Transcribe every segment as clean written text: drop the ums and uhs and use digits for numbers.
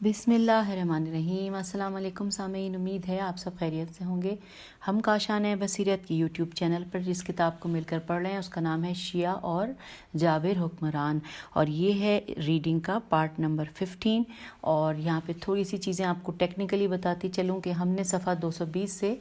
بسم اللہ الرحمن الرحیم۔ السلام علیکم سامعین، امید ہے آپ سب خیریت سے ہوں گے۔ ہم کاشانِ بصیرت کی یوٹیوب چینل پر جس کتاب کو مل کر پڑھ رہے ہیں اس کا نام ہے شیعہ اور جابر حکمران، اور یہ ہے ریڈنگ کا پارٹ نمبر 15۔ اور یہاں پہ تھوڑی سی چیزیں آپ کو ٹیکنیکلی بتاتی چلوں کہ ہم نے صفحہ 220 سے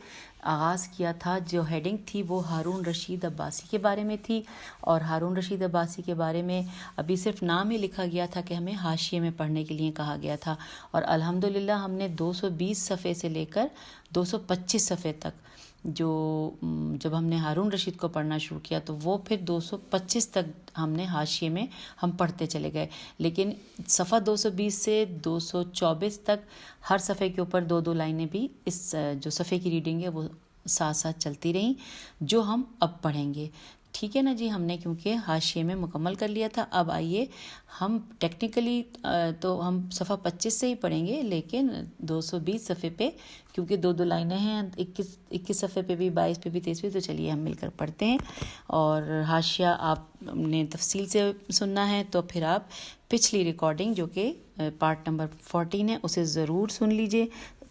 آغاز کیا تھا۔ جو ہیڈنگ تھی وہ ہارون رشید عباسی کے بارے میں تھی، اور ہارون رشید عباسی کے بارے میں ابھی صرف نام ہی لکھا گیا تھا کہ ہمیں حاشیے میں پڑھنے کے لیے کہا گیا تھا، اور الحمدللہ ہم نے 220 صفحے سے لے کر 225 صفحے تک جب ہم نے ہارون رشید کو پڑھنا شروع کیا تو وہ پھر 225 تک ہم نے حاشیے میں ہم پڑھتے چلے گئے، لیکن صفحہ 220 سے 224 تک ہر صفحے کے اوپر 2 لائنیں بھی اس جو صفحے کی ریڈنگ ہے وہ ساتھ ساتھ چلتی رہیں، جو ہم اب پڑھیں گے۔ ٹھیک ہے نا جی، ہم نے کیونکہ حاشیے میں مکمل کر لیا تھا۔ اب آئیے ہم ٹیکنیکلی تو ہم صفحہ 25 سے ہی پڑھیں گے، لیکن 220 صفحے پہ کیونکہ 2 لائنیں ہیں، 21 صفحے پہ بھی، 22 پہ بھی، 23 پہ، تو چلیے ہم مل کر پڑھتے ہیں۔ اور حاشیہ آپ نے تفصیل سے سننا ہے تو پھر آپ پچھلی ریکارڈنگ جو کہ پارٹ نمبر 14 ہے اسے ضرور سن لیجئے،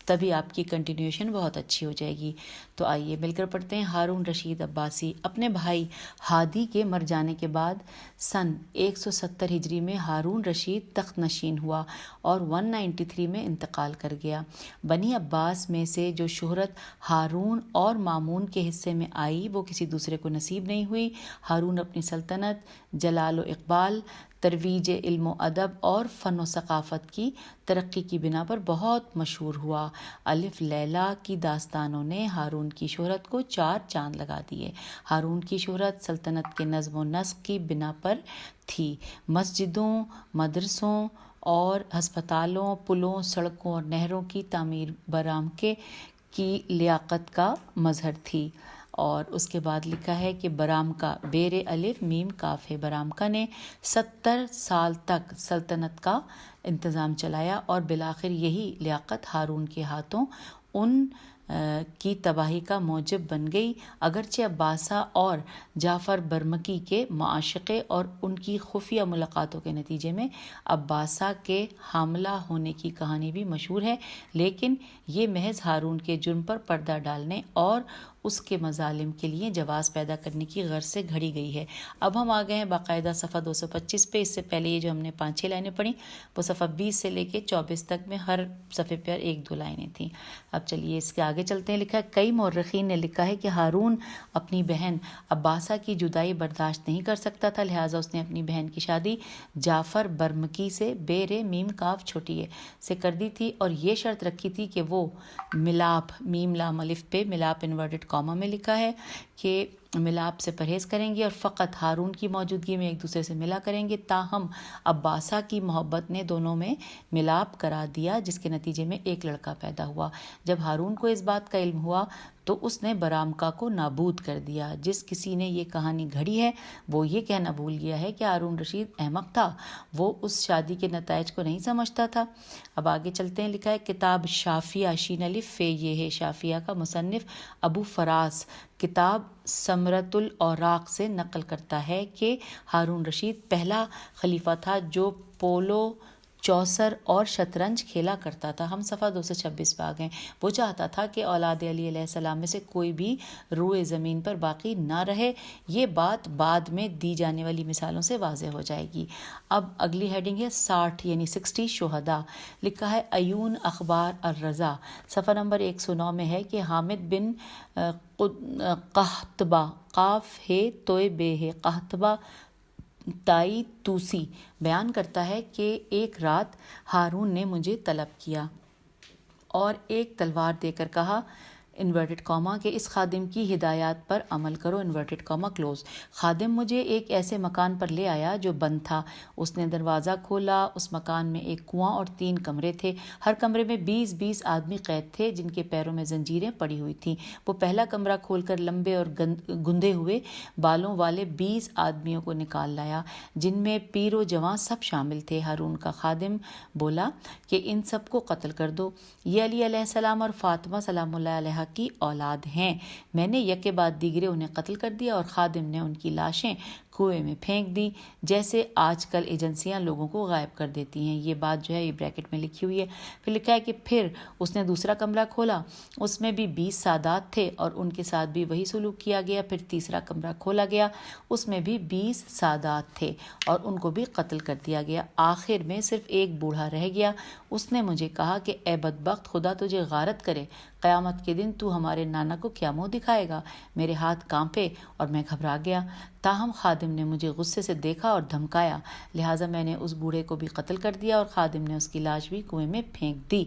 تبھی آپ کی کنٹینیوشن بہت اچھی ہو جائے گی۔ تو آئیے مل کر پڑھتے ہیں۔ ہارون رشید عباسی اپنے بھائی ہادی کے مر جانے کے بعد سن 170 ہجری میں ہارون رشید تخت نشین ہوا اور 193 میں انتقال کر گیا۔ بنی عباس میں سے جو شہرت ہارون اور مامون کے حصے میں آئی وہ کسی دوسرے کو نصیب نہیں ہوئی۔ ہارون اپنی سلطنت، جلال و اقبال، ترویج علم و ادب اور فن و ثقافت کی ترقی کی بنا پر بہت مشہور ہوا۔ الف لیلا کی داستانوں نے ہارون کی شہرت کو 4 چاند لگا دیے۔ ہارون کی شہرت سلطنت کے نظم و نسق کی بنا پر تھی۔ مسجدوں، مدرسوں اور ہسپتالوں، پلوں، سڑکوں اور نہروں کی تعمیر برامکے کی لیاقت کا مظہر تھی۔ اور اس کے بعد لکھا ہے کہ برامکا بیر الف میم کاف ہے، برامکا نے 70 سال تک سلطنت کا انتظام چلایا، اور بالآخر یہی لیاقت ہارون کے ہاتھوں ان کی تباہی کا موجب بن گئی۔ اگرچہ عباسہ اور جعفر برمکی کے معاشقے اور ان کی خفیہ ملاقاتوں کے نتیجے میں عباسہ کے حاملہ ہونے کی کہانی بھی مشہور ہے، لیکن یہ محض ہارون کے جرم پر پردہ ڈالنے اور اس کے مظالم کے لیے جواز پیدا کرنے کی غرض سے گھڑی گئی ہے۔ اب ہم آ گئے ہیں باقاعدہ صفحہ 225 پہ۔ اس سے پہلے یہ جو ہم نے 5-6 لائنیں پڑھی وہ صفحہ 20 سے لے کے 24 تک میں ہر صفحے پر 1-2 لائنیں تھیں۔ اب چلیے اس کے آگے چلتے ہیں۔ لکھا ہے کئی مورخین نے لکھا ہے کہ ہارون اپنی بہن عباسہ کی جدائی برداشت نہیں کر سکتا تھا، لہٰذا اس نے اپنی بہن کی شادی جعفر برمکی سے بیر میم کاف چھوٹی ہے سے کر دی تھی، اور یہ شرط رکھی تھی کہ وہ ملاپ میم لام الف پہ ملاپ انورٹڈ کاما میں لکھا ہے کہ ملاپ سے پرہیز کریں گے اور فقط ہارون کی موجودگی میں ایک دوسرے سے ملا کریں گے۔ تاہم عباسہ کی محبت نے دونوں میں ملاپ کرا دیا، جس کے نتیجے میں ایک لڑکا پیدا ہوا۔ جب ہارون کو اس بات کا علم ہوا تو اس نے برامکا کو نابود کر دیا۔ جس کسی نے یہ کہانی گھڑی ہے وہ یہ کہنا بھول گیا ہے کہ ہارون رشید احمق تھا، وہ اس شادی کے نتائج کو نہیں سمجھتا تھا۔ اب آگے چلتے ہیں۔ لکھا ہے کتاب شافیہ شین الف فے یہ ہے، شافیہ کا مصنف ابو فراس کتاب ثمرۃ الاوراق سے نقل کرتا ہے کہ ہارون رشید پہلا خلیفہ تھا جو پولو، چوسر اور شطرنج کھیلا کرتا تھا۔ ہم صفحہ 226 پہ آ گئے۔ وہ چاہتا تھا کہ اولاد علی علیہ السلام میں سے کوئی بھی روئے زمین پر باقی نہ رہے۔ یہ بات بعد میں دی جانے والی مثالوں سے واضح ہو جائے گی۔ اب اگلی ہیڈنگ ہے 60 یعنی 60 شہداء۔ لکھا ہے عیون اخبار الرضا، صفحہ نمبر 109 میں ہے کہ حامد بن قحطبہ، قاف ہے توئے بے ہے، قحطبہ تائی توسی بیان کرتا ہے کہ ایک رات ہارون نے مجھے طلب کیا اور ایک تلوار دے کر کہا انورٹڈ کاما کہ اس خادم کی ہدایات پر عمل کرو، انورٹڈ کاما کلوز۔ خادم مجھے ایک ایسے مکان پر لے آیا جو بند تھا۔ اس نے دروازہ کھولا۔ اس مکان میں ایک کنواں اور 3 کمرے تھے۔ ہر کمرے میں 20-20 آدمی قید تھے جن کے پیروں میں زنجیریں پڑی ہوئی تھیں۔ وہ پہلا کمرہ کھول کر لمبے اور گندے ہوئے بالوں والے 20 آدمیوں کو نکال لایا، جن میں پیر و جوان سب شامل تھے۔ ہارون کا خادم بولا کہ ان سب کو قتل کر دو، یہ علی علیہ السلام اور فاطمہ سلام اللہ علیہ کی اولاد ہیں۔ میں نے یکے بعد دیگرے انہیں قتل کر دیا اور خادم نے ان کی لاشیں کنویں میں پھینک دی، جیسے آج کل ایجنسیاں لوگوں کو غائب کر دیتی ہیں۔ یہ بات جو ہے یہ بریکٹ میں لکھی ہوئی ہے۔ پھر لکھا ہے کہ پھر اس نے دوسرا کمرہ کھولا، اس میں بھی 20 سادات تھے اور ان کے ساتھ بھی وہی سلوک کیا گیا۔ پھر تیسرا کمرہ کھولا گیا، اس میں بھی 20 سادات تھے اور ان کو بھی قتل کر دیا گیا۔ آخر میں صرف ایک بوڑھا رہ گیا۔ اس نے مجھے کہا کہ اے بدبخت، خدا تجھے غارت کرے، قیامت کے دن تو ہمارے نانا کو کیا منہ دکھائے گا؟ میرے ہاتھ کانپے اور میں گھبرا گیا۔ تاہم خادم نے مجھے غصے سے دیکھا اور دھمکایا، لہٰذا میں نے اس بوڑھے کو بھی قتل کر دیا اور خادم نے اس کی لاش بھی کنویں میں پھینک دی۔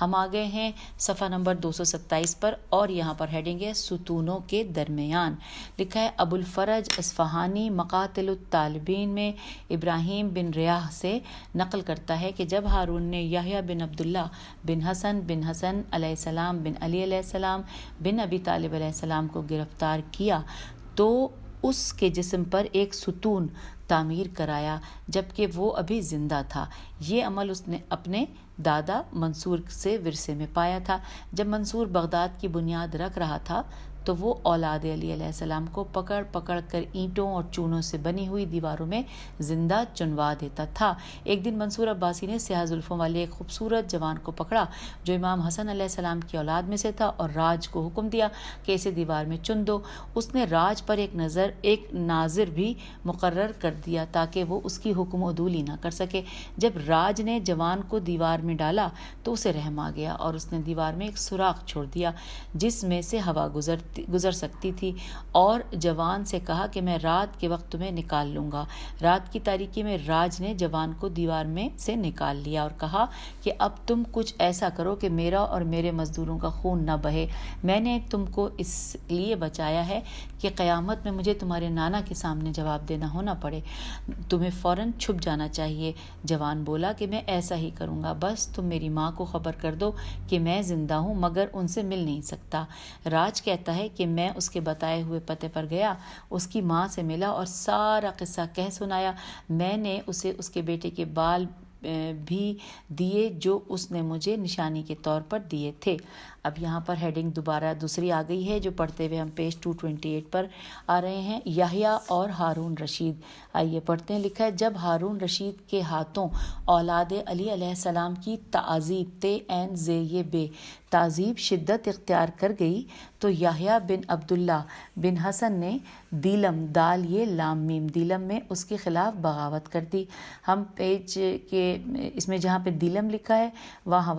ہم آ گئے ہیں صفحہ نمبر 227 پر اور یہاں پر ہیڈنگ ہے ستونوں کے درمیان۔ لکھا ہے ابو الفرج اصفہانی مقاتل الطالبین میں ابراہیم بن ریاح سے نقل کرتا ہے کہ جب ہارون نے یحییٰ بن عبداللہ بن حسن علیہ السلام بن علی علیہ السلام بن ابی طالب علیہ السلام کو گرفتار کیا تو اس کے جسم پر ایک ستون تعمیر کرایا جبکہ وہ ابھی زندہ تھا۔ یہ عمل اس نے اپنے دادا منصور سے ورثے میں پایا تھا۔ جب منصور بغداد کی بنیاد رکھ رہا تھا تو وہ اولاد علی علیہ السلام کو پکڑ پکڑ کر اینٹوں اور چونوں سے بنی ہوئی دیواروں میں زندہ چنوا دیتا تھا۔ ایک دن منصور عباسی نے سیاہ زلفوں والے ایک خوبصورت جوان کو پکڑا جو امام حسن علیہ السلام کی اولاد میں سے تھا اور راج کو حکم دیا کہ اسے دیوار میں چن دو۔ اس نے راج پر ایک ناظر بھی مقرر کر دیا تاکہ وہ اس کی حکم عدولی نہ کر سکے۔ جب راج نے جوان کو دیوار میں ڈالا تو اسے رحم آ گیا اور اس نے دیوار میں ایک سوراخ چھوڑ دیا جس میں سے ہوا گزر سکتی تھی اور جوان سے کہا کہ میں رات کے وقت تمہیں نکال لوں گا۔ رات کی تاریکی میں راج نے جوان کو دیوار میں سے نکال لیا اور کہا کہ اب تم کچھ ایسا کرو کہ میرا اور میرے مزدوروں کا خون نہ بہے۔ میں نے تم کو اس لیے بچایا ہے کہ قیامت میں مجھے تمہارے نانا کے سامنے جواب دینا ہونا پڑے۔ تمہیں فوراً چھپ جانا چاہیے۔ جوان بولا کہ میں ایسا ہی کروں گا، بس تم میری ماں کو خبر کر دو کہ میں زندہ ہوں مگر ان سے مل نہیں سکتا۔ راج کہتا ہے کہ میں اس کے بتائے ہوئے پتے پر گیا، اس کی ماں سے ملا اور سارا قصہ کہہ سنایا۔ میں نے اسے اس کے بیٹے کے بال بھی دیے جو اس نے مجھے نشانی کے طور پر دیے تھے۔ اب یہاں پر ہیڈنگ دوبارہ دوسری آ گئی ہے جو پڑھتے ہوئے ہم پیج 228 پر آ رہے ہیں، یحییٰ اور ہارون رشید۔ آئیے پڑھتے ہیں۔ لکھا ہے جب ہارون رشید کے ہاتھوں اولاد علی علیہ السلام کی تعذیب شدت اختیار کر گئی تو یحییٰ بن عبداللہ بن حسن نے دیلم دال یہ لام میم دیلم میں اس کے خلاف بغاوت کر دی۔ ہم پیج کے اس میں جہاں پہ دیلم لکھا ہے وہاں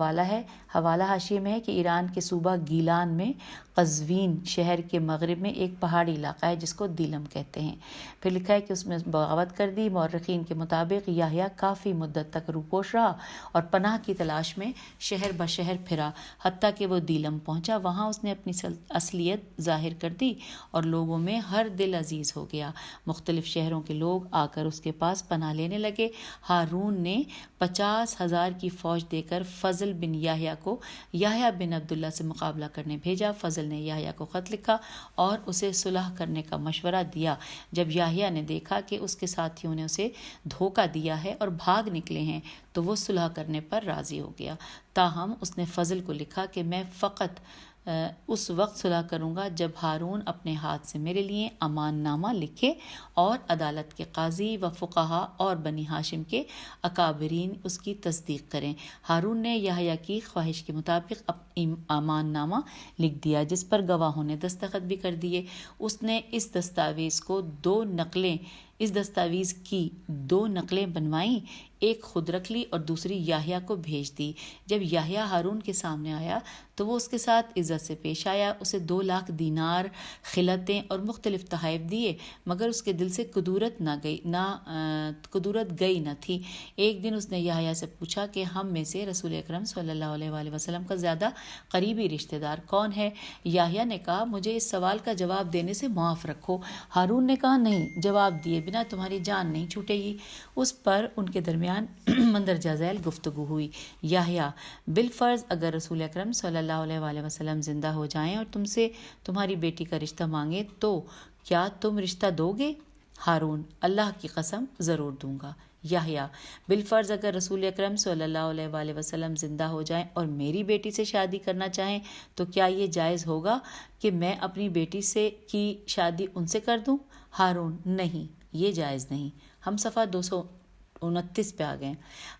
حوالہ حاشیے میں ہے کہ ایران کے صوبہ گیلان میں قزوین شہر کے مغرب میں ایک پہاڑی علاقہ ہے جس کو دیلم کہتے ہیں۔ پھر لکھا ہے کہ اس میں بغاوت کر دی۔ مورخین کے مطابق یحییٰ کافی مدت تک روپوش رہا اور پناہ کی تلاش میں شہر بشہر پھرا حتیٰ کہ وہ دیلم پہنچا۔ وہاں اس نے اپنی اصلیت ظاہر کر دی اور لوگوں میں ہر دل عزیز ہو گیا۔ مختلف شہروں کے لوگ آ کر اس کے پاس پناہ لینے لگے۔ ہارون نے 50,000 کی فوج دے کر فضل بن یحییٰ کو یحییٰ بن عبداللہ سے مقابلہ کرنے بھیجا۔ فضل نے یحییٰ کو خط لکھا اور اسے صلح کرنے کا مشورہ دیا۔ جب یحییٰ نے دیکھا کہ اس کے ساتھیوں نے اسے دھوکہ دیا ہے اور بھاگ نکلے ہیں تو وہ صلح کرنے پر راضی ہو گیا۔ تاہم اس نے فضل کو لکھا کہ میں فقط اس وقت صلح کروں گا جب ہارون اپنے ہاتھ سے میرے لیے امان نامہ لکھے اور عدالت کے قاضی و فقہا اور بنی ہاشم کے اکابرین اس کی تصدیق کریں۔ ہارون نے یحییٰ کی خواہش کے مطابق امان نامہ لکھ دیا جس پر گواہوں نے دستخط بھی کر دیے۔ اس نے اس دستاویز کی 2 نقلیں بنوائیں، ایک خود رکھ لی اور دوسری یحییٰ کو بھیج دی۔ جب یحییٰ ہارون کے سامنے آیا تو وہ اس کے ساتھ عزت سے پیش آیا، اسے 2 لاکھ دینار، خلعتیں اور مختلف تحائف دیے مگر اس کے دل سے کدورت گئی نہ تھی۔ ایک دن اس نے یحییٰ سے پوچھا کہ ہم میں سے رسول اکرم صلی اللہ علیہ وآلہ وسلم کا زیادہ قریبی رشتہ دار کون ہے؟ یحییٰ نے کہا مجھے اس سوال کا جواب دینے سے معاف رکھو۔ ہارون نے کہا نہیں، جواب دیے بنا تمہاری جان نہیں چھوٹے گی۔ اس پر ان کے درمیان مندرجہ ذیل گفتگو ہوئی۔ یحییٰ بالفرض اگر رسول اکرم صلی اللہ علیہ وآلہ وسلم زندہ ہو جائیں اور تم سے تمہاری بیٹی کا رشتہ مانگے تو کیا تم رشتہ دو گے؟ ہارون اللہ کی قسم ضرور دوں گا۔ یحییٰ بالفرض اگر رسول اکرم صلی اللہ علیہ وآلہ وسلم زندہ ہو جائیں اور میری بیٹی سے شادی کرنا چاہیں تو کیا یہ جائز ہوگا کہ میں اپنی بیٹی کی شادی ان سے کر دوں؟ ہارون نہیں، یہ جائز نہیں۔ ہم صفحہ 229 پہ آ گئے۔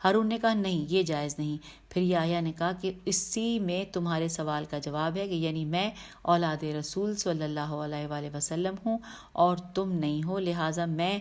ہارون نے کہا نہیں یہ جائز نہیں۔ پھر یحییٰ نے کہا کہ اسی میں تمہارے سوال کا جواب ہے کہ یعنی میں اولاد رسول صلی اللہ علیہ وآلہ وسلم ہوں اور تم نہیں ہو، لہٰذا میں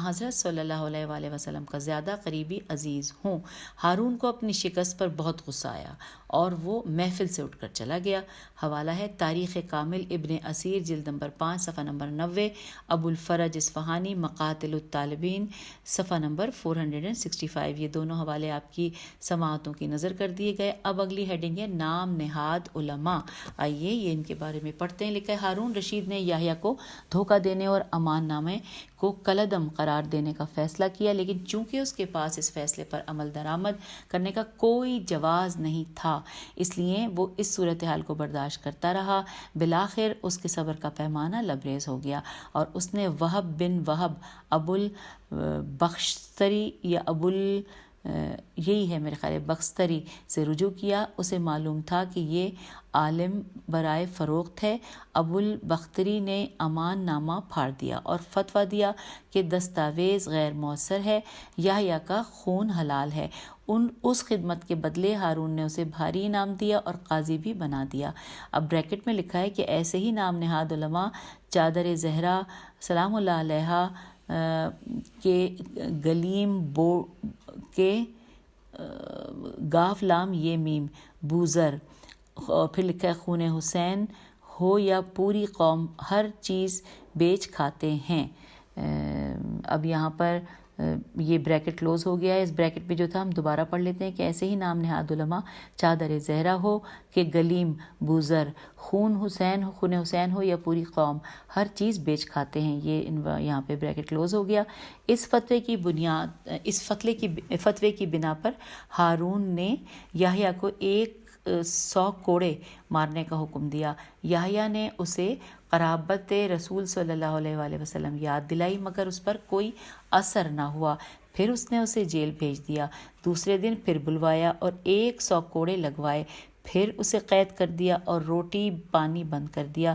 حضرت صلی اللہ علیہ وآلہ وسلم کا زیادہ قریبی عزیز ہوں۔ ہارون کو اپنی شکست پر بہت غصہ آیا اور وہ محفل سے اٹھ کر چلا گیا۔ حوالہ ہے تاریخ کامل ابن اسیر جلد نمبر 5 صفحہ نمبر 90، ابو الفرج اصفہانی مقاتل الطالبین صفحہ نمبر 465۔ یہ دونوں حوالے آپ کی سماعتوں کی نظر کر دیے گئے۔ اب اگلی ہیڈنگ ہے نام نہاد علماء۔ آئیے یہ ان کے بارے میں پڑھتے ہیں۔ لکھا ہے ہارون رشید نے یحییٰ کو دھوکہ دینے اور امان نامے کو کالعدم قرار دینے کا فیصلہ کیا، لیکن چونکہ اس کے پاس اس فیصلے پر عمل درآمد کرنے کا کوئی جواز نہیں تھا، اس لیے وہ اس صورتحال کو برداشت کرتا رہا۔ بالآخر اس کے صبر کا پیمانہ لبریز ہو گیا اور اس نے وہب بن وہب ابو البختری یا یہی ہے میرے خیال بختری سے رجوع کیا۔ اسے معلوم تھا کہ یہ عالم برائے فروخت ہے۔ ابو البختری نے امان نامہ پھاڑ دیا اور فتویٰ دیا کہ دستاویز غیر مؤثر ہے، یحییٰ کا خون حلال ہے۔ اس خدمت کے بدلے ہارون نے اسے بھاری انعام دیا اور قاضی بھی بنا دیا۔ اب بریکٹ میں لکھا ہے کہ ایسے ہی نام نہاد علماء چادر زہرا سلام اللہ علیہا کے گلیم کے گاف لام یہ میم بوزر، پھر لکھا ہے خون حسین ہو یا پوری قوم ہر چیز بیچ کھاتے ہیں۔ اب یہاں پر یہ بریکٹ کلوز ہو گیا ہے۔ اس بریکٹ پہ جو تھا ہم دوبارہ پڑھ لیتے ہیں کہ ایسے ہی نام نہاد علماء چادر زہرا ہو کہ گلیم بوزر، خون حسین ہو یا پوری قوم ہر چیز بیچ کھاتے ہیں۔ یہ یہاں پہ بریکٹ کلوز ہو گیا۔ اس فتوے کی بنا پر ہارون نے یحییٰ کو 100 کوڑے مارنے کا حکم دیا۔ یحییٰ نے اسے قرابت رسول صلی اللہ علیہ وآلہ وسلم یاد دلائی، مگر اس پر کوئی اثر نہ ہوا۔ پھر اس نے اسے جیل بھیج دیا۔ دوسرے دن پھر بلوایا اور 100 کوڑے لگوائے، پھر اسے قید کر دیا اور روٹی پانی بند کر دیا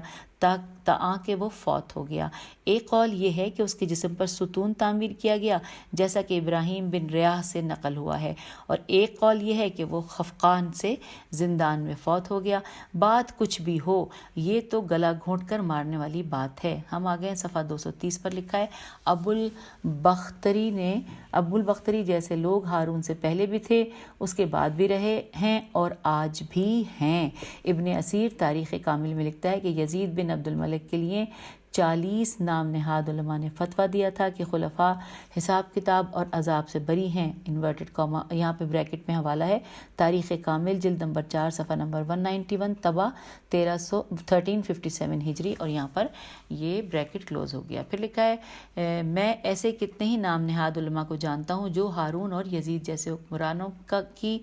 تاکہ وہ فوت ہو گیا۔ ایک قول یہ ہے کہ اس کے جسم پر ستون تعمیر کیا گیا جیسا کہ ابراہیم بن ریاح سے نقل ہوا ہے، اور ایک قول یہ ہے کہ وہ خفقان سے زندان میں فوت ہو گیا۔ بات کچھ بھی ہو، یہ تو گلا گھونٹ کر مارنے والی بات ہے۔ ہم آگئے ہیں صفحہ 230 پر۔ لکھا ہے ابو البختری جیسے لوگ ہارون سے پہلے بھی تھے، اس کے بعد بھی رہے ہیں اور آج بھی ہیں۔ ابن اسیر تاریخ کامل میں لکھتا ہے کہ یزید بن عبد الملک کے لیے 40 نام نہاد علماء نے فتویٰ دیا تھا کہ خلفاء حساب کتاب اور عذاب سے بری ہیں۔ انورٹڈ کاما یہاں پہ بریکٹ میں حوالہ ہے تاریخ کامل جلد نمبر 4 صفحہ نمبر 191 طبع 1357 ہجری، اور یہاں پر یہ بریکٹ کلوز ہو گیا۔ پھر لکھا ہے میں ایسے کتنے ہی نام نہاد علماء کو جانتا ہوں جو ہارون اور یزید جیسے حکمرانوں کی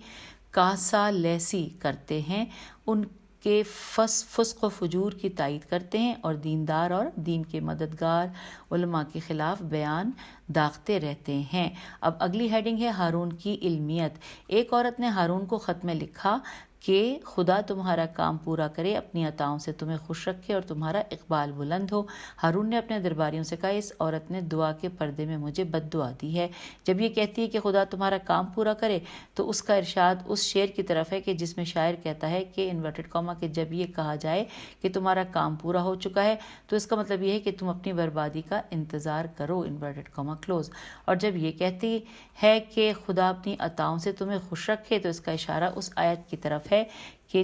کاسا لیسی کرتے ہیں، ان کے فسق و فجور کی تائید کرتے ہیں اور دیندار اور دین کے مددگار علماء کے خلاف بیان داغتے رہتے ہیں۔ اب اگلی ہیڈنگ ہے ہارون کی علمیت۔ ایک عورت نے ہارون کو خط میں لکھا کہ خدا تمہارا کام پورا کرے، اپنی عطاؤں سے تمہیں خوش رکھے اور تمہارا اقبال بلند ہو۔ ہارون نے اپنے درباریوں سے کہا اس عورت نے دعا کے پردے میں مجھے بد دعا دی ہے۔ جب یہ کہتی ہے کہ خدا تمہارا کام پورا کرے تو اس کا ارشاد اس شعر کی طرف ہے کہ جس میں شاعر کہتا ہے کہ انورٹڈ کاما کہ جب یہ کہا جائے کہ تمہارا کام پورا ہو چکا ہے تو اس کا مطلب یہ ہے کہ تم اپنی بربادی کا انتظار کرو، انورٹڈ کاما کلوز۔ اور جب یہ کہتی ہے کہ خدا اپنی عطاؤں سے تمہیں خوش رکھے تو اس کا اشارہ اس آیت کی طرف ہے کہ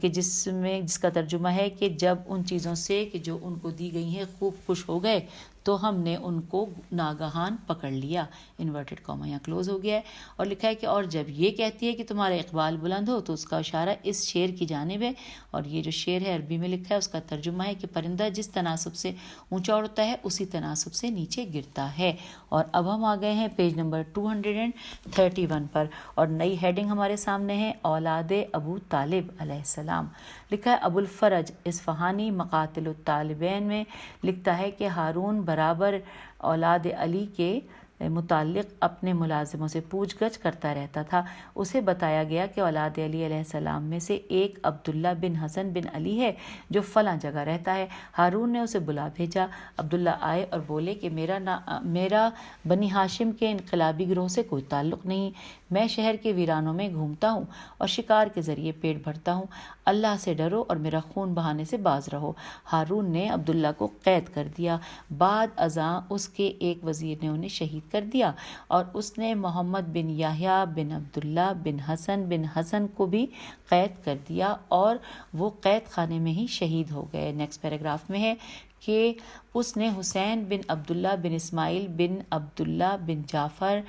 جس کا ترجمہ ہے کہ جب ان چیزوں سے کہ جو ان کو دی گئی ہیں خوب خوش ہو گئے تو ہم نے ان کو ناگہان پکڑ لیا، انورٹڈ کاما یہاں کلوز ہو گیا ہے۔ اور لکھا ہے کہ اور جب یہ کہتی ہے کہ تمہارا اقبال بلند ہو تو اس کا اشارہ اس شعر کی جانب ہے، اور یہ جو شعر ہے عربی میں لکھا ہے اس کا ترجمہ ہے کہ پرندہ جس تناسب سے اونچا اڑتا ہے اسی تناسب سے نیچے گرتا ہے۔ اور اب ہم آ گئے ہیں پیج نمبر 231 پر، اور نئی ہیڈنگ ہمارے سامنے ہے اولاد ابو طالب علیہ السلام۔ لکھا ہے ابو الفرج اصفہانی مقاتل الطالبین میں لکھتا ہے کہ ہارون برابر اولاد علی کے متعلق اپنے ملازموں سے پوچھ گچھ کرتا رہتا تھا۔ اسے بتایا گیا کہ اولاد علی علیہ السلام میں سے ایک عبداللہ بن حسن بن علی ہے جو فلاں جگہ رہتا ہے۔ ہارون نے اسے بلا بھیجا۔ عبداللہ آئے اور بولے کہ میرا بنی ہاشم کے انقلابی گروہ سے کوئی تعلق نہیں، میں شہر کے ویرانوں میں گھومتا ہوں اور شکار کے ذریعے پیٹ بھرتا ہوں، اللہ سے ڈرو اور میرا خون بہانے سے باز رہو۔ ہارون نے عبداللہ کو قید کر دیا۔ بعد ازاں اس کے ایک وزیر نے انہیں شہید کر دیا اور اس نے محمد بن یحییٰ بن عبداللہ بن حسن کو بھی قید کر دیا اور وہ قید خانے میں ہی شہید ہو گئے۔ نیکسٹ پیراگراف میں ہے کہ اس نے حسین بن عبداللہ بن اسماعیل بن عبداللہ بن جعفر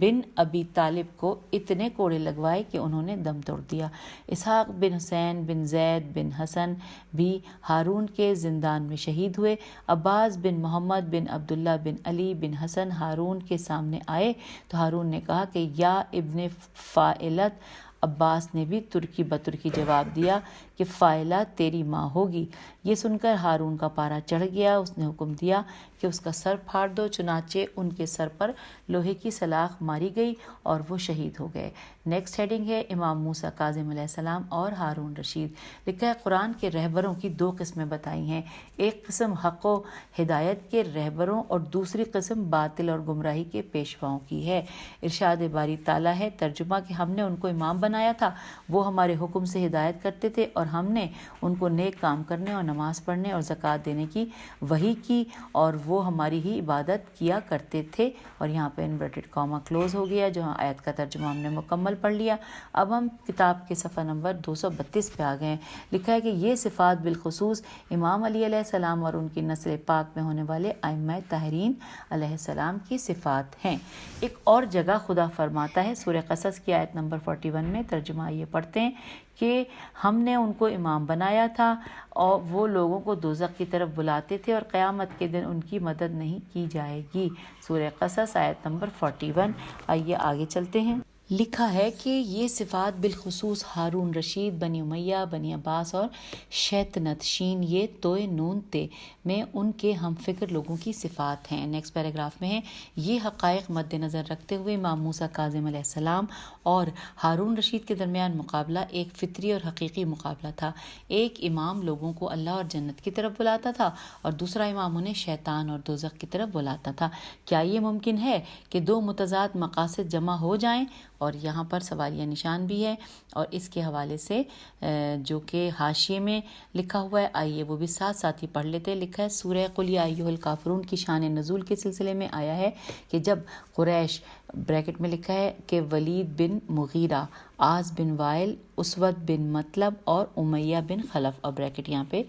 بن ابی طالب کو اتنے کوڑے لگوائے کہ انہوں نے دم توڑ دیا۔ اسحاق بن حسین بن زید بن حسن بھی ہارون کے زندان میں شہید ہوئے۔ عباس بن محمد بن عبداللہ بن علی بن حسن ہارون کے سامنے آئے تو ہارون نے کہا کہ یا ابن فائلت۔ عباس نے بھی ترکی بترکی جواب دیا کہ فائلہ تیری ماں ہوگی۔ یہ سن کر ہارون کا پارا چڑھ گیا۔ اس نے حکم دیا کہ اس کا سر پھاڑ دو، چنانچہ ان کے سر پر لوہے کی سلاخ ماری گئی اور وہ شہید ہو گئے۔ نیکسٹ ہیڈنگ ہے امام موسیٰ کاظم علیہ السلام اور ہارون رشید۔ لکھا ہے قرآن کے رہبروں کی دو قسمیں بتائی ہیں، ایک قسم حق و ہدایت کے رہبروں اور دوسری قسم باطل اور گمراہی کے پیشواؤں کی ہے۔ ارشاد باری تعالیٰ ہے، ترجمہ کہ ہم نے ان کو امام بنایا تھا، وہ ہمارے حکم سے ہدایت کرتے تھے اور ہم نے ان کو نیک کام کرنے اور نماز پڑھنے اور زکوٰۃ دینے کی وحی کی اور وہ ہماری ہی عبادت کیا کرتے تھے۔ اور یہاں پہ انورٹڈ کاما کلوز ہو گیا، جہاں آیت کا ترجمہ ہم نے مکمل پڑھ لیا۔ اب ہم کتاب کے صفحہ نمبر 232 پہ آ گئے ہیں۔ لکھا ہے کہ یہ صفات بالخصوص امام علی علیہ السلام اور ان کی نسل پاک میں ہونے والے ائمہ طاہرین علیہ السلام کی صفات ہیں۔ ایک اور جگہ خدا فرماتا ہے سورہ قصص کی آیت نمبر 41 میں، ترجمہ یہ پڑھتے ہیں کہ ہم نے ان کو امام بنایا تھا اور وہ لوگوں کو دوزخ کی طرف بلاتے تھے اور قیامت کے دن ان کی مدد نہیں کی جائے گی۔ سورہ قصص آیت نمبر 41۔ آئیے آگے چلتے ہیں۔ لکھا ہے کہ یہ صفات بالخصوص ہارون رشید، بنی امیہ، بنی عباس اور شیطنت شین یہ توئے نون تے میں ان کے ہم فکر لوگوں کی صفات ہیں۔ نیکسٹ پیراگراف میں ہے، یہ حقائق مد نظر رکھتے ہوئے امام موسیٰ کاظم علیہ السلام اور ہارون رشید کے درمیان مقابلہ ایک فطری اور حقیقی مقابلہ تھا۔ ایک امام لوگوں کو اللہ اور جنت کی طرف بلاتا تھا اور دوسرا امام انہیں شیطان اور دوزخ کی طرف بلاتا تھا۔ کیا یہ ممکن ہے کہ دو متضاد مقاصد جمع ہو جائیں؟ اور یہاں پر سوالیہ نشان بھی ہے اور اس کے حوالے سے جو کہ حاشیے میں لکھا ہوا ہے، آئیے وہ بھی ساتھ ساتھ ہی پڑھ لیتے ہیں۔ لکھا ہے سورہ قل یا ایھا الکافرون کی شان نزول کے سلسلے میں آیا ہے کہ جب قریش، بریکٹ میں لکھا ہے کہ ولید بن مغیرہ، عاص بن وائل، اسود بن مطلب اور امیہ بن خلف، اور بریکٹ یہاں پہ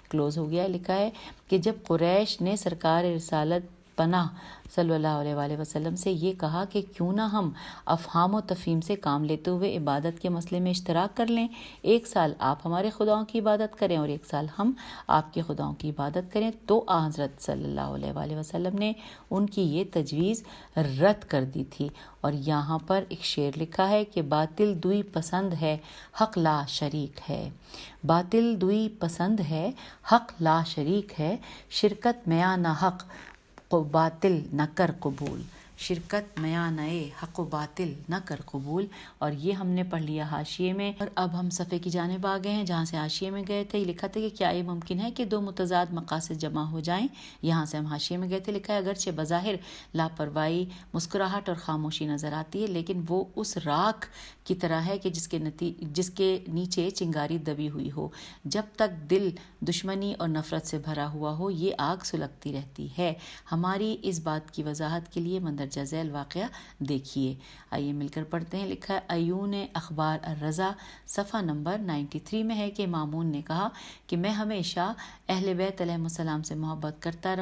کلوز ہو گیا، لکھا ہے کہ جب قریش نے سرکار رسالت پناہ صلی اللہ علیہ وآلہ وسلم سے یہ کہا کہ کیوں نہ ہم افہام و تفہیم سے کام لیتے ہوئے عبادت کے مسئلے میں اشتراک کر لیں، ایک سال آپ ہمارے خداؤں کی عبادت کریں اور ایک سال ہم آپ کے خداؤں کی عبادت کریں، تو حضرت صلی اللہ علیہ وآلہ وسلم نے ان کی یہ تجویز رد کر دی تھی۔ اور یہاں پر ایک شعر لکھا ہے کہ باطل دوئی پسند ہے، حق لا شریک ہے، باطل دوئی پسند ہے، حق لا شریک ہے، شرکت میاں نہ حق کو باطل نہ کر قبول، شرکت میاں نئے حق و باطل نہ کر قبول۔ اور یہ ہم نے پڑھ لیا حاشیے میں، اور اب ہم صفحے کی جانب آ گئے ہیں جہاں سے حاشیے میں گئے تھے۔ یہ لکھا تھا کہ کیا یہ ممکن ہے کہ دو متضاد مقاصد جمع ہو جائیں، یہاں سے ہم حاشیے میں گئے تھے۔ لکھا ہے اگرچہ بظاہر لاپرواہی، مسکراہٹ اور خاموشی نظر آتی ہے، لیکن وہ اس راکھ کی طرح ہے کہ جس کے نیچے چنگاری دبی ہوئی ہو، جب تک دل دشمنی اور نفرت سے بھرا ہوا ہو یہ آگ سلگتی رہتی ہے۔ ہماری اس بات کی وضاحت کے لیے مندرجہ ذیل واقعہ دیکھیے، آئیے مل کر پڑھتے ہیں۔ لکھا ہے ایون اخبار الرضا صفحہ نمبر 93 میں ہے کہ مامون نے کہا کہ میں ہمیشہ اہل بیت علیہ السلام سے محبت کرتا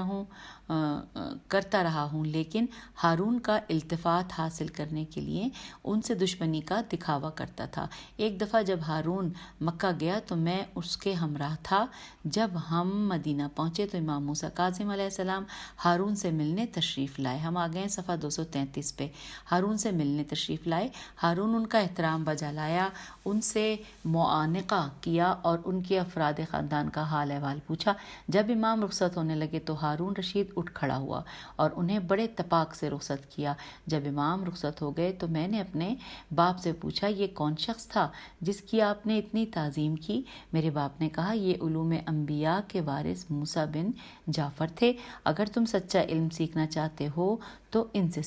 رہا ہوں، لیکن ہارون کا التفات حاصل کرنے کے لیے ان سے دشمنی کا دکھاوا کرتا تھا۔ ایک دفعہ جب ہارون مکہ گیا تو میں اس کے ہمراہ تھا۔ جب ہم مدینہ پہنچے تو امام موسیٰ کاظم علیہ السلام ہارون سے ملنے تشریف لائے۔ ہم آ گئے صفحہ 233 پہ۔ ہارون سے ملنے تشریف لائے، ہارون ان کا احترام بجا لایا، ان سے معانقہ کیا اور ان کے افراد خاندان کا حال احوال پوچھا۔ جب امام رخصت ہونے لگے تو ہارون رشید اٹھ کھڑا ہوا اور انہیں بڑے اتفاق سے رخصت کیا۔ جب امام رخصت ہو گئے تو میں نے اپنے باپ سے پوچھا یہ کون شخص تھا جس کی آپ نے اتنی تعظیم کی؟ میرے باپ نے کہا یہ علوم انبیاء کے وارث موسیٰ بن جعفر تھے۔ اگر تم سچا علم سیکھنا چاہتے ہو تو ان سے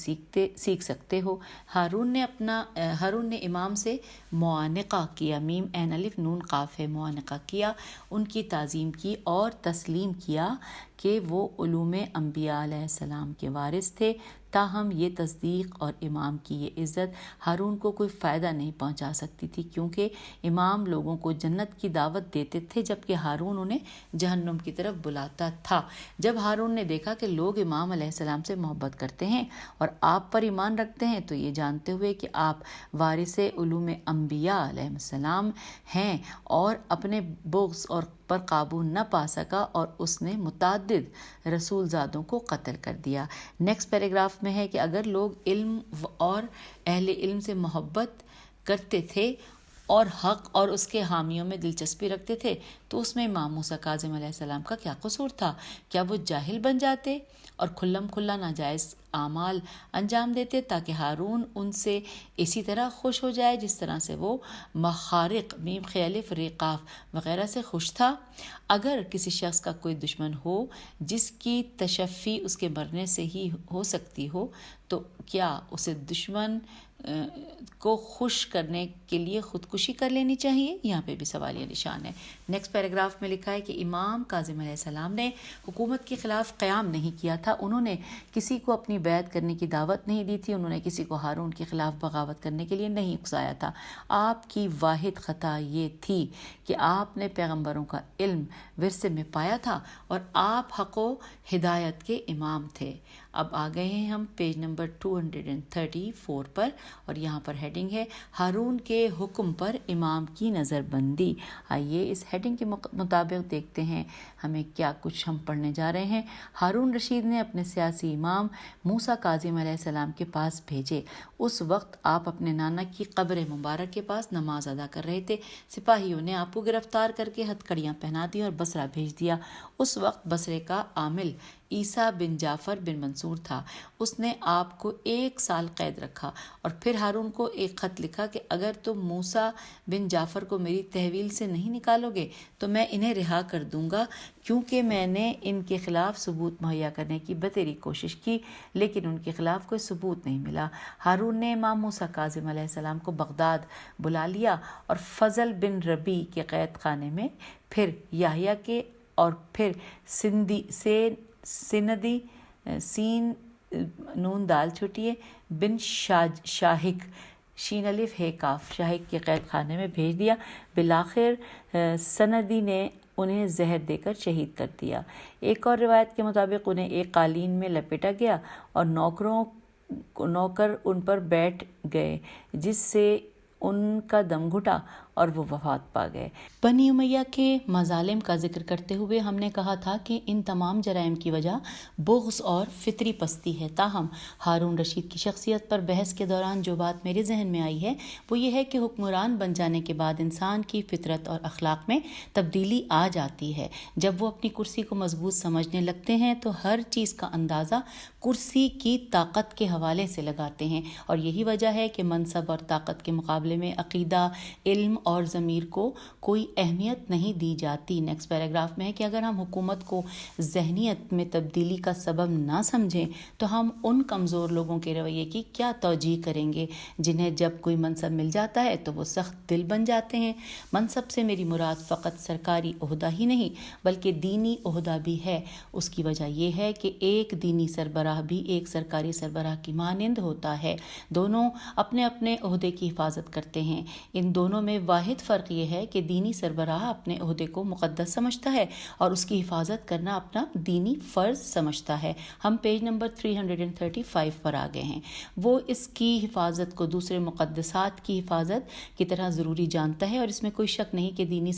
سیکھ سکتے ہو۔ ہارون نے امام سے معانقہ کیا، میم عین الف نون قاف ہے، معانقہ کیا، ان کی تعظیم کی اور تسلیم کیا کہ وہ علوم انبیاء علیہ السلام کے وارث تھے۔ تاہم یہ تصدیق اور امام کی یہ عزت ہارون کو کوئی فائدہ نہیں پہنچا سکتی تھی، کیونکہ امام لوگوں کو جنت کی دعوت دیتے تھے جبکہ ہارون انہیں جہنم کی طرف بلاتا تھا۔ جب ہارون نے دیکھا کہ لوگ امام علیہ السلام سے محبت کرتے ہیں اور آپ پر ایمان رکھتے ہیں تو یہ جانتے ہوئے کہ آپ وارث علوم انبیاء علیہ السلام ہیں اور اپنے بغض اور پر قابو نہ پا سکا اور اس نے متعدد رسول زادوں کو قتل کر دیا۔ نیکسٹ پیراگراف میں ہے کہ اگر لوگ علم اور اہل علم سے محبت کرتے تھے اور حق اور اس کے حامیوں میں دلچسپی رکھتے تھے تو اس میں امام موسیٰ کاظم علیہ السلام کا کیا قصور تھا؟ کیا وہ جاہل بن جاتے اور کھلم کھلا ناجائز اعمال انجام دیتے تاکہ ہارون ان سے اسی طرح خوش ہو جائے جس طرح سے وہ مخارق میم خیالف ریقاف وغیرہ سے خوش تھا؟ اگر کسی شخص کا کوئی دشمن ہو جس کی تشفی اس کے مرنے سے ہی ہو سکتی ہو تو کیا اسے دشمن کو خوش کرنے کے لیے خودکشی کر لینی چاہیے؟ یہاں پہ بھی سوالیہ نشان ہے۔ نیکسٹ پیراگراف میں لکھا ہے کہ امام کاظم علیہ السلام نے حکومت کے خلاف قیام نہیں کیا تھا، انہوں نے کسی کو اپنی بیعت کرنے کی دعوت نہیں دی تھی، انہوں نے کسی کو ہارون کے خلاف بغاوت کرنے کے لیے نہیں اکسایا تھا۔ آپ کی واحد خطا یہ تھی کہ آپ نے پیغمبروں کا علم ورثے میں پایا تھا اور آپ حق و ہدایت کے امام تھے۔ اب آ گئے ہیں ہم پیج نمبر 234 پر اور یہاں پر ہیڈنگ ہے ہارون کے حکم پر امام کی نظر بندی۔ آئیے اس ہیڈنگ کے مطابق دیکھتے ہیں ہمیں کیا کچھ ہم پڑھنے جا رہے ہیں۔ ہارون رشید نے اپنے سیاسی امام موسیٰ کاظم علیہ السلام کے پاس بھیجے۔ اس وقت آپ اپنے نانا کی قبر مبارک کے پاس نماز ادا کر رہے تھے۔ سپاہیوں نے آپ کو گرفتار کر کے ہتھکڑیاں پہنا دی اور بصرہ بھیج دیا۔ اس وقت بصرے کا عامل عیسیٰ بن جعفر بن منصور تھا، اس نے آپ کو 1 سال قید رکھا اور پھر ہارون کو ایک خط لکھا کہ اگر تم موسیٰ بن جعفر کو میری تحویل سے نہیں نکالو گے تو میں انہیں رہا کر دوں گا، کیونکہ میں نے ان کے خلاف ثبوت مہیا کرنے کی بتیری کوشش کی لیکن ان کے خلاف کوئی ثبوت نہیں ملا۔ ہارون نے امام موسیٰ کاظم علیہ السلام کو بغداد بلا لیا اور فضل بن ربیع کے قید خانے میں، پھر یحییٰ کے اور پھر سندی سین نون دال چھٹیے بن شاہک شین الف ہے کاف شاہک کے قید خانے میں بھیج دیا۔ بالآخر سندی نے انہیں زہر دے کر شہید کر دیا۔ ایک اور روایت کے مطابق انہیں ایک قالین میں لپیٹا گیا اور نوکر ان پر بیٹھ گئے جس سے ان کا دم گھٹا اور وہ وفات پا گئے۔ بنی امیہ کے مظالم کا ذکر کرتے ہوئے ہم نے کہا تھا کہ ان تمام جرائم کی وجہ بغض اور فطری پستی ہے۔ تاہم ہارون رشید کی شخصیت پر بحث کے دوران جو بات میرے ذہن میں آئی ہے وہ یہ ہے کہ حکمران بن جانے کے بعد انسان کی فطرت اور اخلاق میں تبدیلی آ جاتی ہے۔ جب وہ اپنی کرسی کو مضبوط سمجھنے لگتے ہیں تو ہر چیز کا اندازہ کرسی کی طاقت کے حوالے سے لگاتے ہیں، اور یہی وجہ ہے کہ منصب اور طاقت کے مقابلے میں عقیدہ، علم اور ضمیر کو کوئی اہمیت نہیں دی جاتی۔ نیکسٹ پیراگراف میں ہے کہ اگر ہم حکومت کو ذہنیت میں تبدیلی کا سبب نہ سمجھیں تو ہم ان کمزور لوگوں کے رویے کی کیا توجیہ کریں گے جنہیں جب کوئی منصب مل جاتا ہے تو وہ سخت دل بن جاتے ہیں۔ منصب سے میری مراد فقط سرکاری عہدہ ہی نہیں بلکہ دینی عہدہ بھی ہے۔ اس کی وجہ یہ ہے کہ ایک دینی سربراہ بھی ایک سرکاری سربراہ کی مانند ہوتا ہے، دونوں اپنے اپنے عہدے کی حفاظت کرتے ہیں۔ ان دونوں میں واحد فرق یہ ہے کہ دینی سربراہ اپنے عہدے کو مقدس سمجھتا ہے اور اس کی حفاظت کرنا اپنا دینی فرض سمجھتا ہے۔ ہم پیج نمبر 335 پر آ گئے ہیں۔ وہ اس کی حفاظت کو دوسرے مقدسات کی حفاظت کی طرح ضروری جانتا ہے، اور اس میں کوئی شک نہیں کہ دینی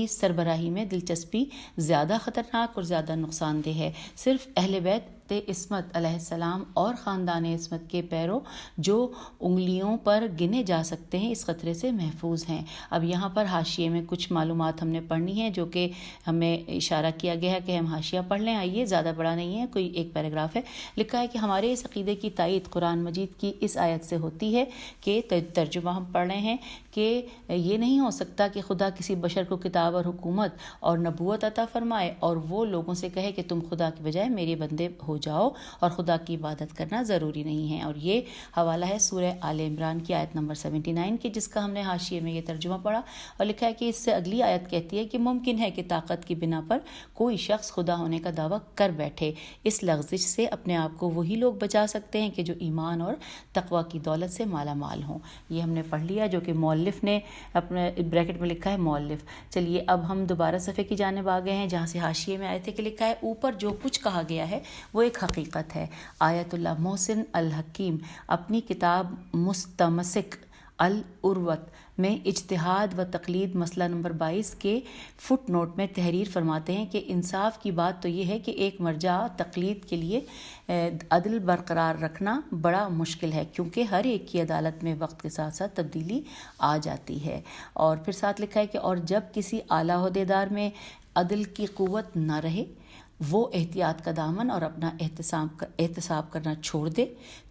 سربراہی میں دلچسپی زیادہ خطرناک اور زیادہ نقصان دہ ہے۔ صرف اہل بیت تخت عصمت علیہ السلام اور خاندان عصمت کے پیرو جو انگلیوں پر گنے جا سکتے ہیں اس خطرے سے محفوظ ہیں۔ اب یہاں پر حاشیے میں کچھ معلومات ہم نے پڑھنی ہے جو کہ ہمیں اشارہ کیا گیا ہے کہ ہم حاشیہ پڑھ لیں۔ آئیے، زیادہ بڑا نہیں ہے، کوئی ایک پیراگراف ہے۔ لکھا ہے کہ ہمارے اس عقیدے کی تائید قرآن مجید کی اس آیت سے ہوتی ہے کہ ترجمہ ہم پڑھ رہے ہیں کہ یہ نہیں ہو سکتا کہ خدا کسی بشر کو کتاب اور حکومت اور نبوت عطا فرمائے اور وہ لوگوں سے کہے کہ تم خدا کی بجائے میرے بندے ہو جاؤ اور خدا کی عبادت کرنا ضروری نہیں ہے۔ اور یہ حوالہ ہے سورہ آل عمران کی آیت نمبر 79 کی، جس کا ہم نے حاشیے میں یہ ترجمہ پڑھا، اور لکھا ہے کہ اس سے اگلی آیت کہتی ہے کہ ممکن ہے کہ طاقت کی بنا پر کوئی شخص خدا ہونے کا دعویٰ کر بیٹھے۔ اس لغزش سے اپنے آپ کو وہی لوگ بچا سکتے ہیں کہ جو ایمان اور تقوی کی دولت سے مالا مال ہوں۔ یہ ہم نے پڑھ لیا، جو کہ مؤلف نے اپنے بریکٹ میں لکھا ہے مؤلف۔ چلیے اب ہم دوبارہ صفحے کی جانب آ گئے ہیں جہاں سے حاشیے میں آئے تھے کہ لکھا ہے اوپر جو کچھ کہا گیا ہے وہ ایک حقیقت ہے۔ آیت اللہ محسن الحکیم اپنی کتاب مستمسک العروۃ میں اجتہاد و تقلید مسئلہ نمبر 22 کے فٹ نوٹ میں تحریر فرماتے ہیں کہ انصاف کی بات تو یہ ہے کہ ایک مرجع تقلید کے لیے عدل برقرار رکھنا بڑا مشکل ہے، کیونکہ ہر ایک کی عدالت میں وقت کے ساتھ ساتھ تبدیلی آ جاتی ہے۔ اور پھر ساتھ لکھا ہے کہ اور جب کسی اعلیٰ عہدیدار میں عدل کی قوت نہ رہے، وہ احتیاط کا دامن اور اپنا احتساب کرنا چھوڑ دے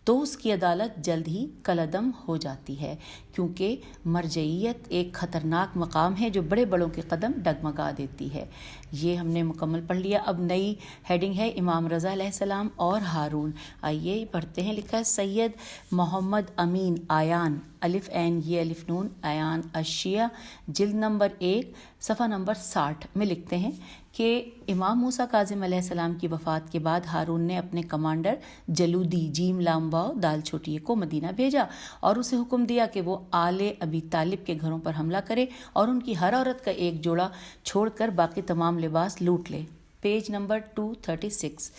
تو اس کی عدالت جلد ہی کالعدم ہو جاتی ہے، کیونکہ مرجعیت ایک خطرناک مقام ہے جو بڑے بڑوں کے قدم ڈگمگا دیتی ہے۔ یہ ہم نے مکمل پڑھ لیا۔ اب نئی ہیڈنگ ہے امام رضا علیہ السلام اور ہارون۔ آئیے پڑھتے ہیں۔ لکھا ہے سید محمد امین آیان الف عین یہ الف نون آیان الشیعہ جلد نمبر 1 صفحہ نمبر 60 میں لکھتے ہیں کہ امام موسیٰ کاظم علیہ السلام کی وفات کے بعد ہارون نے اپنے کمانڈر جلودی جیم لام واو دال چھوٹی کو مدینہ بھیجا اور اسے حکم دیا کہ وہ آل ابی طالب کے گھروں پر حملہ کرے اور ان کی ہر عورت کا ایک جوڑا چھوڑ کر باقی تمام لباس لوٹ لے۔ Page number 236۔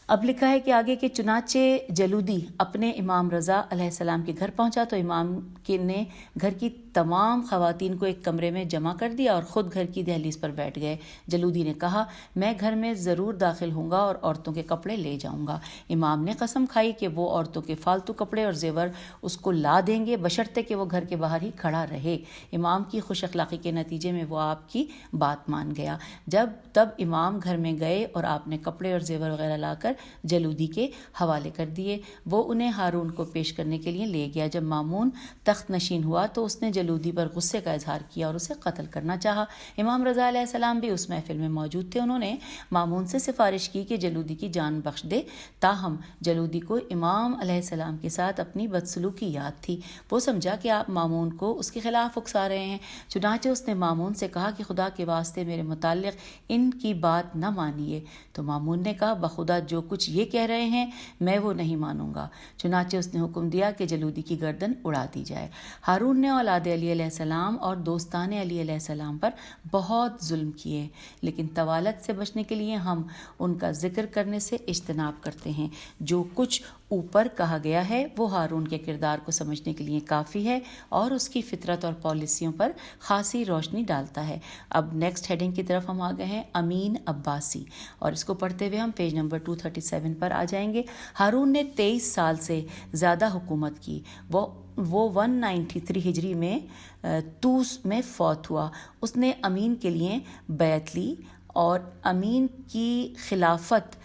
اب لکھا ہے کہ آگے کہ چنانچہ جلودی اپنے امام رضا علیہ السلام کے گھر پہنچا تو امام نے گھر کی تمام خواتین کو ایک کمرے میں جمع کر دیا اور خود گھر کی دہلیز پر بیٹھ گئے۔ جلودی نے کہا میں گھر میں ضرور داخل ہوں گا اور عورتوں کے کپڑے لے جاؤں گا۔ امام نے قسم کھائی کہ وہ عورتوں کے فالتو کپڑے اور زیور اس کو لا دیں گے بشرطے کہ وہ گھر کے باہر ہی کھڑا رہے۔ امام کی خوش اخلاقی کے نتیجے میں وہ آپ کی بات مان گیا۔ تب امام گھر میں گئے اور آپ نے کپڑے اور زیور وغیرہ لا کر جلودی کے حوالے کر دیے۔ وہ انہیں ہارون کو پیش کرنے کے لیے لے گیا۔ جب مامون تخت نشین ہوا تو اس نے جلودی پر غصے کا اظہار کیا اور اسے قتل کرنا چاہا۔ امام رضا علیہ السلام بھی اس محفل میں موجود تھے۔ انہوں نے مامون سے سفارش کی کہ جلودی کی جان بخش دے، تاہم جلودی کو امام علیہ السلام کے ساتھ اپنی بدسلوکی یاد تھی۔ وہ سمجھا کہ آپ مامون کو اس کے خلاف اکسا رہے ہیں، چنانچہ اس نے مامون سے کہا کہ خدا کے واسطے میرے متعلق ان کی بات نہ مانیے۔ تو مامون نے کہا بخدا جو کچھ یہ کہہ رہے ہیں میں وہ نہیں مانوں گا۔ چنانچہ اس نے حکم دیا کہ جلودی کی گردن اڑا دی جائے۔ ہارون نے اولاد علی علیہ السلام اور دوستان علی علیہ السلام پر بہت ظلم کیے، لیکن طوالت سے بچنے کے لیے ہم ان کا ذکر کرنے سے اجتناب کرتے ہیں۔ جو کچھ اوپر کہا گیا ہے وہ ہارون کے کردار کو سمجھنے کے لیے کافی ہے اور اس کی فطرت اور پالیسیوں پر خاصی روشنی ڈالتا ہے۔ اب نیکسٹ ہیڈنگ کی طرف ہم آ گئے ہیں، امین عباسی، اور اس کو پڑھتے ہوئے ہم پیج نمبر 237 پر آ جائیں گے۔ ہارون نے 23 سال سے زیادہ حکومت کی۔ وہ 193 ہجری میں توس میں فوت ہوا۔ اس نے امین کے لیے بیعت لی اور امین کی خلافت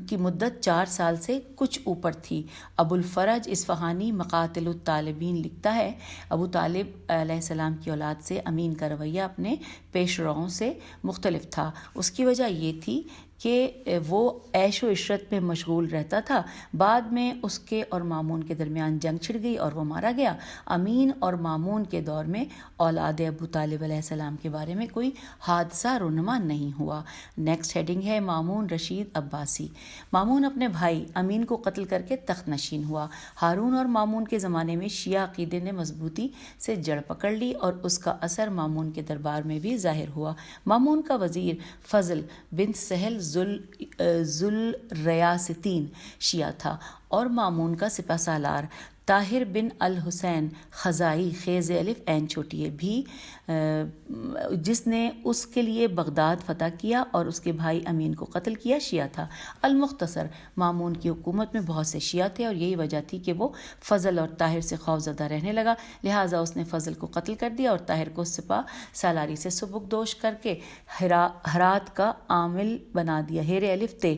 کی مدت 4 سال سے کچھ اوپر تھی۔ ابو الفرج اصفہانی مقاتل الطالبین لکھتا ہے ابو طالب علیہ السلام کی اولاد سے امین کا رویہ اپنے پیش روؤں سے مختلف تھا۔ اس کی وجہ یہ تھی کہ وہ عیش و عشرت میں مشغول رہتا تھا۔ بعد میں اس کے اور مامون کے درمیان جنگ چھڑ گئی اور وہ مارا گیا۔ امین اور مامون کے دور میں اولاد ابو طالب علیہ السلام کے بارے میں کوئی حادثہ رونما نہیں ہوا۔ نیکسٹ ہیڈنگ ہے مامون رشید عباسی۔ مامون اپنے بھائی امین کو قتل کر کے تخت نشین ہوا۔ ہارون اور مامون کے زمانے میں شیعہ عقیدے نے مضبوطی سے جڑ پکڑ لی اور اس کا اثر مامون کے دربار میں بھی ظاہر ہوا۔ مامون کا وزیر فضل بن سہل ذو الریاستین شیعہ تھا اور مامون کا سپہ سالار طاہر بن الحسین خزائی خیز الف عین چھوٹی ہے بھی جس نے اس کے لیے بغداد فتح کیا اور اس کے بھائی امین کو قتل کیا شیعہ تھا۔ المختصر مامون کی حکومت میں بہت سے شیعہ تھے اور یہی وجہ تھی کہ وہ فضل اور طاہر سے خوفزدہ رہنے لگا، لہٰذا اس نے فضل کو قتل کر دیا اور طاہر کو سپہ سالاری سے سبکدوش کر کے ہرات کا عامل بنا دیا، ہیر الف تے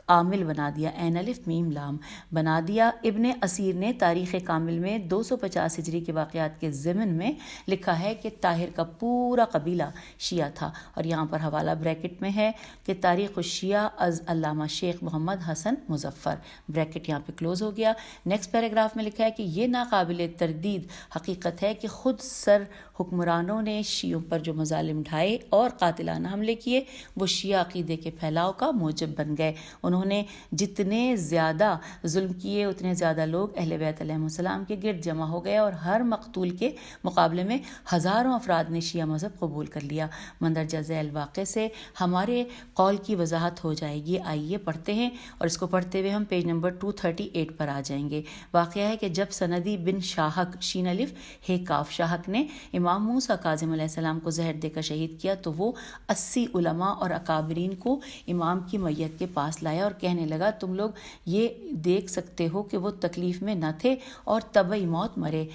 عامل بنا دیا، عین الف میم لام بنا دیا۔ ابن اسیر نے تاریخ کامل میں 250 ہجری کے واقعات کے ضمن میں لکھا ہے کہ طاہر کا پورا قبیلہ شیعہ تھا، اور یہاں پر حوالہ بریکٹ میں ہے کہ تاریخ الشیعہ از علامہ شیخ محمد حسن مظفر، بریکٹ یہاں پہ کلوز ہو گیا۔ نیکسٹ پیراگراف میں لکھا ہے کہ یہ ناقابل تردید حقیقت ہے کہ خود سر حکمرانوں نے شیعوں پر جو مظالم ڈھائے اور قاتلانہ حملے کیے وہ شیعہ عقیدے کے پھیلاؤ کا موجب بن گئے۔ انہوں نے جتنے زیادہ ظلم کیے اتنے زیادہ لوگ اہل بیت علیہ السلام کے گرد جمع ہو گئے، اور ہر مقتول کے مقابلے میں ہزاروں افراد نے شیعہ مذہب قبول کر لیا۔ مندرجہ ذیل واقعے سے ہمارے قول کی وضاحت ہو جائے گی۔ آئیے پڑھتے ہیں، اور اس کو پڑھتے ہوئے ہم پیج نمبر 238 پر آ جائیں گے۔ واقعہ ہے کہ جب سندی بن شاہک شین الف ہے کاف شاہک نے امام موسیٰ کاظم علیہ السلام کو زہر دے کر شہید کیا تو وہ 80 علماء اور اکابرین کو امام کی میت کے پاس لایا اور کہنے لگا تم لوگ یہ دیکھ سکتے ہو کہ وہ تکلیف میں نہ تھے اور طبعی موت مرے۔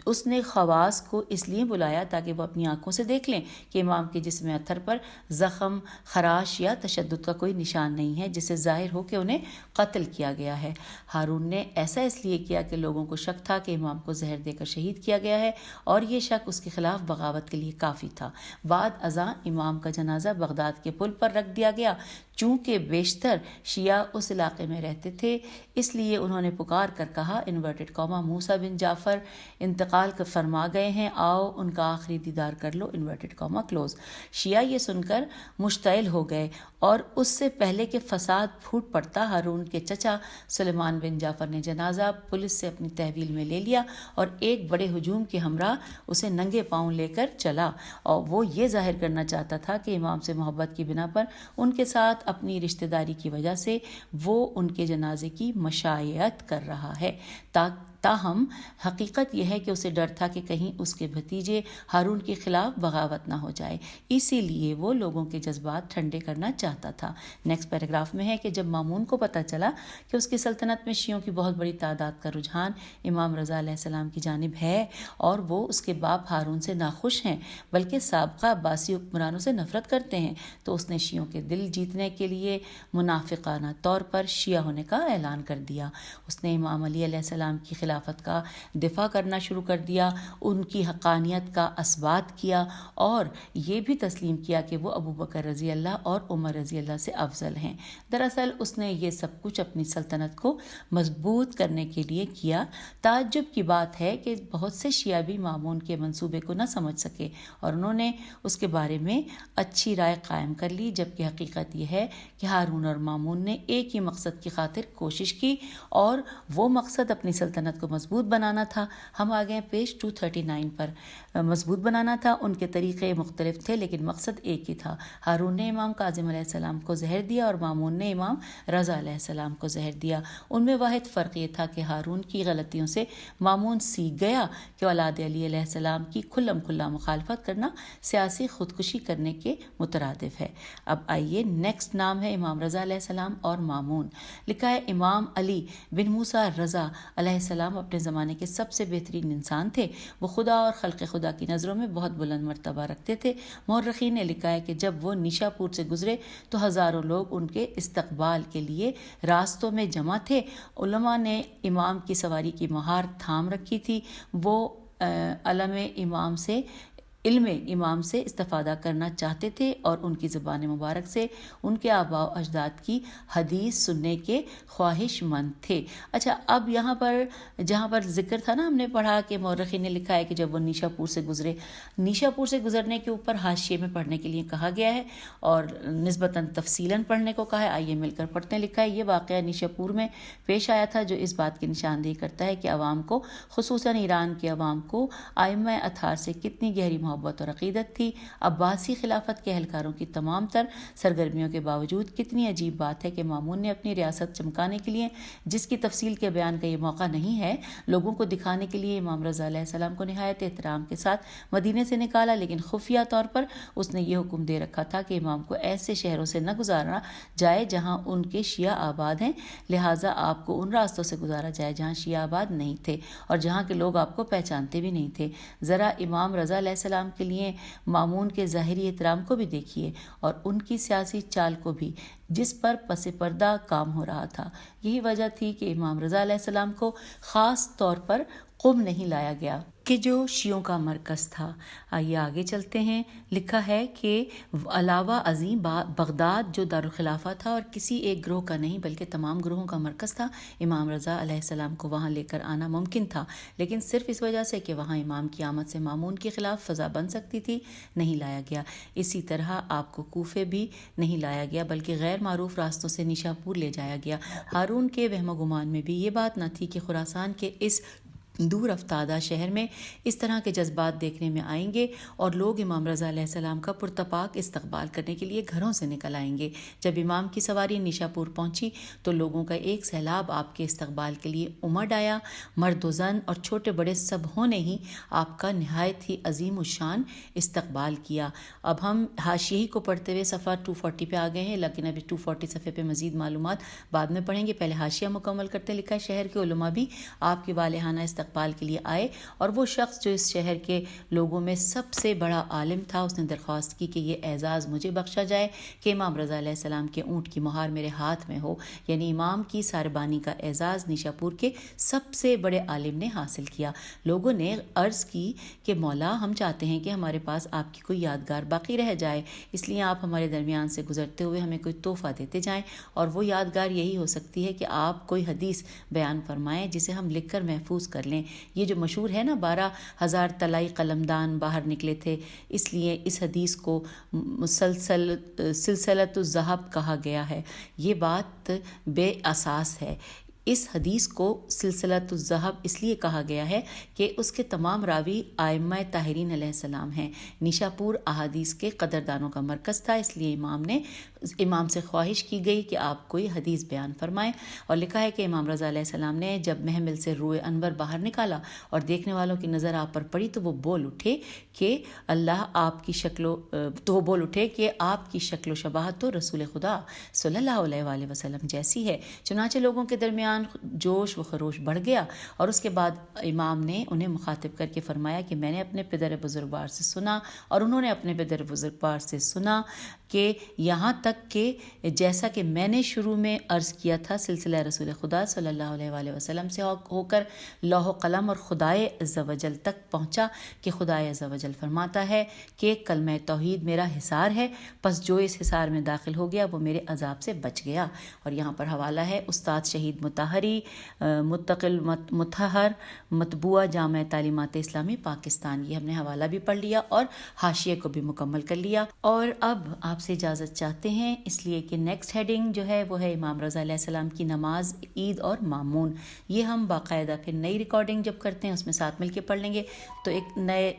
اس نے خواص کو اس لیے بلایا تاکہ وہ اپنی آنکھوں سے دیکھ لیں کہ امام کے جسم اتھر پر زخم، خراش یا تشدد کا کوئی نشان نہیں ہے جسے ظاہر ہو کہ انہیں قتل کیا گیا ہے۔ ہارون نے ایسا اس لیے کیا کہ لوگوں کو شک تھا کہ امام کو زہر دے کر شہید کیا گیا ہے، اور یہ شک اس کے خلاف بغاوت کے لیے کافی تھا۔ بعد ازاں امام کا جنازہ بغداد کے پل پر رکھ دیا گیا۔ چونکہ بیشتر شیعہ اس علاقے میں رہتے تھے اس لیے انہوں نے پکار کر کہا انورٹڈ کاما موسیٰ بن جعفر انتقال فرما گئے ہیں، آؤ ان کا آخری دیدار کر لو، انورٹڈ کاما کلوز۔ شیعہ یہ سن کر مشتعل ہو گئے، اور اس سے پہلے کہ فساد پھوٹ پڑتا ہارون کے چچا سلیمان بن جعفر نے جنازہ پولیس سے اپنی تحویل میں لے لیا اور ایک بڑے ہجوم کے ہمراہ اسے ننگے پاؤں لے کر چلا، اور وہ یہ ظاہر کرنا چاہتا تھا کہ امام سے محبت کی بنا پر ان کے ساتھ اپنی رشتہ داری کی وجہ سے وہ ان کے جنازے کی مشایعت کر رہا ہے۔ تاہم حقیقت یہ ہے کہ اسے ڈر تھا کہ کہیں اس کے بھتیجے ہارون کے خلاف بغاوت نہ ہو جائے، اسی لیے وہ لوگوں کے جذبات ٹھنڈے کرنا چاہتا تھا۔ نیکسٹ پیراگراف میں ہے کہ جب مامون کو پتہ چلا کہ اس کی سلطنت میں شیعوں کی بہت بڑی تعداد کا رجحان امام رضا علیہ السلام کی جانب ہے اور وہ اس کے باپ ہارون سے ناخوش ہیں بلکہ سابقہ عباسی حکمرانوں سے نفرت کرتے ہیں، تو اس نے شیعوں کے دل جیتنے کے لیے منافقانہ طور پر شیعہ ہونے کا اعلان کر دیا۔ اس نے امام علی علیہ السلام کی خلافت کا دفاع کرنا شروع کر دیا، ان کی حقانیت کا اثبات کیا اور یہ بھی تسلیم کیا کہ وہ ابو بکر رضی اللہ اور عمر رضی اللہ سے افضل ہیں۔ دراصل اس نے یہ سب کچھ اپنی سلطنت کو مضبوط کرنے کے لیے کیا۔ تعجب کی بات ہے کہ بہت سے شیعہ بھی مامون کے منصوبے کو نہ سمجھ سکے اور انہوں نے اس کے بارے میں اچھی رائے قائم کر لی، جبکہ حقیقت یہ ہے کہ ہارون اور مامون نے ایک ہی مقصد کی خاطر کوشش کی اور وہ مقصد اپنی سلطنت کو مضبوط بنانا تھا۔ ہم آ گئے پیج 239 پر۔ مضبوط بنانا تھا، ان کے طریقے مختلف تھے لیکن مقصد ایک ہی تھا۔ ہارون نے امام کاظم علیہ السلام کو زہر دیا اور مامون نے امام رضا علیہ السلام کو زہر دیا۔ ان میں واحد فرق یہ تھا کہ ہارون کی غلطیوں سے مامون سیکھ گیا کہ اولاد علی علیہ السلام کی کھلم کھلا مخالفت کرنا سیاسی خودکشی کرنے کے مترادف ہے۔ اب آئیے نیکسٹ نام ہے امام رضا علیہ السلام اور مامون۔ لکھا ہے امام علی بن موسیٰ رضا علیہ السلام اپنے زمانے کے سب سے بہترین انسان تھے، وہ خدا اور خلق خدا کی نظروں میں بہت بلند مرتبہ رکھتے تھے۔ مورخین نے لکھا ہے کہ جب وہ نیشا پور سے گزرے تو ہزاروں لوگ ان کے استقبال کے لیے راستوں میں جمع تھے۔ علماء نے امام کی سواری کی مہار تھام رکھی تھی، وہ علم امام سے استفادہ کرنا چاہتے تھے اور ان کی زبان مبارک سے ان کے آباء و اجداد کی حدیث سننے کے خواہش مند تھے۔ اچھا، اب یہاں پر جہاں پر ذکر تھا نا، ہم نے پڑھا کہ مورخین نے لکھا ہے کہ جب وہ نیشا پور سے گزرے، نیشا پور سے گزرنے کے اوپر حاشیے میں پڑھنے کے لیے کہا گیا ہے اور نسبتاً تفصیلاً پڑھنے کو کہا ہے۔ آئیے مل کر پڑھتے ہیں۔ لکھا ہے یہ واقعہ نیشا پور میں پیش آیا تھا جو اس بات کی نشاندہی کرتا ہے کہ عوام کو، خصوصاً ایران کے عوام کو ائمہ اطہار سے کتنی گہری محبت اور عقیدت تھی۔ عباسی خلافت کے اہلکاروں کی تمام تر سرگرمیوں کے باوجود کتنی عجیب بات ہے کہ مامون نے اپنی ریاست چمکانے کے لیے، جس کی تفصیل کے بیان کا یہ موقع نہیں ہے، لوگوں کو دکھانے کے لیے امام رضا علیہ السلام کو نہایت احترام کے ساتھ مدینے سے نکالا، لیکن خفیہ طور پر اس نے یہ حکم دے رکھا تھا کہ امام کو ایسے شہروں سے نہ گزارنا جائے جہاں ان کے شیعہ آباد ہیں، لہٰذا آپ کو ان راستوں سے گزارا جائے جہاں شیعہ آباد نہیں تھے اور جہاں کے لوگ آپ کو پہچانتے بھی نہیں تھے۔ ذرا امام رضا علیہ السلام کے لیے مامون کے ظاہری احترام کو بھی دیکھیے اور ان کی سیاسی چال کو بھی، جس پر پس پردہ کام ہو رہا تھا۔ یہی وجہ تھی کہ امام رضا علیہ السلام کو خاص طور پر قم نہیں لایا گیا کہ جو شیعوں کا مرکز تھا۔ آئیے آگے چلتے ہیں۔ لکھا ہے کہ علاوہ عظیم بغداد جو دارالخلافہ تھا اور کسی ایک گروہ کا نہیں بلکہ تمام گروہوں کا مرکز تھا، امام رضا علیہ السلام کو وہاں لے کر آنا ممکن تھا، لیکن صرف اس وجہ سے کہ وہاں امام کی آمد سے مامون کے خلاف فضا بن سکتی تھی نہیں لایا گیا۔ اسی طرح آپ کو کوفے بھی نہیں لایا گیا بلکہ غیر معروف راستوں سے نیشاپور لے جایا گیا۔ ہارون کے وہم و گمان میں بھی یہ بات نہ تھی کہ خراسان کے اس دور افتادہ شہر میں اس طرح کے جذبات دیکھنے میں آئیں گے اور لوگ امام رضا علیہ السلام کا پرتپاک استقبال کرنے کے لیے گھروں سے نکل آئیں گے۔ جب امام کی سواری نیشاپور پہنچی تو لوگوں کا ایک سیلاب آپ کے استقبال کے لیے امڑ آیا۔ مرد و زن اور چھوٹے بڑے سبوں نے ہی آپ کا نہایت ہی عظیم الشان استقبال کیا۔ اب ہم حاشیے کو پڑھتے ہوئے صفحہ 240 پہ آ گئے ہیں، لیکن ابھی 240 صفحے پہ مزید معلومات بعد میں پڑھیں گے، پہلے حاشیہ مکمل کرتے ہیں۔ لکھا ہے شہر کے علماء بھی آپ کے والہانہ استقبال کے لیے آئے اور وہ شخص جو اس شہر کے لوگوں میں سب سے بڑا عالم تھا، اس نے درخواست کی کہ یہ اعزاز مجھے بخشا جائے کہ امام رضا علیہ السلام کے اونٹ کی مہار میرے ہاتھ میں ہو، یعنی امام کی ساربانی کا اعزاز نیشاپور کے سب سے بڑے عالم نے حاصل کیا۔ لوگوں نے عرض کی کہ مولا، ہم چاہتے ہیں کہ ہمارے پاس آپ کی کوئی یادگار باقی رہ جائے، اس لیے آپ ہمارے درمیان سے گزرتے ہوئے ہمیں کوئی تحفہ دیتے جائیں، اور وہ یادگار یہی ہو سکتی ہے کہ آپ کوئی حدیث بیان فرمائیں جسے ہم لکھ کر محفوظ کر لیں۔ یہ جو مشہور ہے نا 12,000 طلائی قلمدان باہر نکلے تھے، اس لیے اس حدیث کو سلسلۃ الذہب کہا گیا ہے۔ یہ بات بے اساس ہے۔ اس حدیث کو سلسلۃ الذہب اس لیے کہا گیا ہے کہ اس کے تمام راوی ائمہ طاہرین علیہ السلام ہیں۔ نیشاپور احادیث کے قدردانوں کا مرکز تھا، اس لیے امام سے خواہش کی گئی کہ آپ کوئی حدیث بیان فرمائیں، اور لکھا ہے کہ امام رضا علیہ السلام نے جب محمل سے روئے انور باہر نکالا اور دیکھنے والوں کی نظر آپ پر پڑی تو وہ بول اٹھے کہ آپ کی شکل و شباہت تو رسول خدا صلی اللہ علیہ وآلہ وسلم جیسی ہے۔ چنانچہ لوگوں کے درمیان جوش و خروش بڑھ گیا، اور اس کے بعد امام نے انہیں مخاطب کر کے فرمایا کہ میں نے اپنے پدر بزرگوار سے سنا اور انہوں نے اپنے پدر بزرگوار سے سنا کہ یہاں تک کہ جیسا کہ میں نے شروع میں عرض کیا تھا، سلسلہ رسول خدا صلی اللہ علیہ وآلہ وسلم سے ہو کر لوح و قلم اور خدائے عز و جل تک پہنچا کہ خدائے عز و جل فرماتا ہے کہ کلمہ توحید میرا حصار ہے، پس جو اس حصار میں داخل ہو گیا وہ میرے عذاب سے بچ گیا۔ اور یہاں پر حوالہ ہے استاد شہید مطہری، متقل مطہر، مطبوعہ جامع تعلیمات اسلامی پاکستان۔ یہ ہم نے حوالہ بھی پڑھ لیا اور حاشیے کو بھی مکمل کر لیا، اور اب آپ سے اجازت چاہتے ہیں اس لیے کہ نیکسٹ ہیڈنگ جو ہے وہ ہے امام رضا علیہ السلام کی نماز، عید اور مامون۔ یہ ہم باقاعدہ پھر نئی ریکارڈنگ جب کرتے ہیں اس میں ساتھ مل کے پڑھ لیں گے تو ایک نئے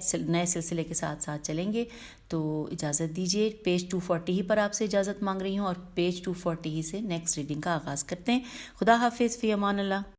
سلسلے کے ساتھ چلیں گے۔ تو اجازت دیجیے، پیج 240 ہی پر آپ سے اجازت مانگ رہی ہوں، اور پیج 240 ہی سے نیکسٹ ریڈنگ کا آغاز کرتے ہیں۔ خدا حافظ، فی امان اللہ۔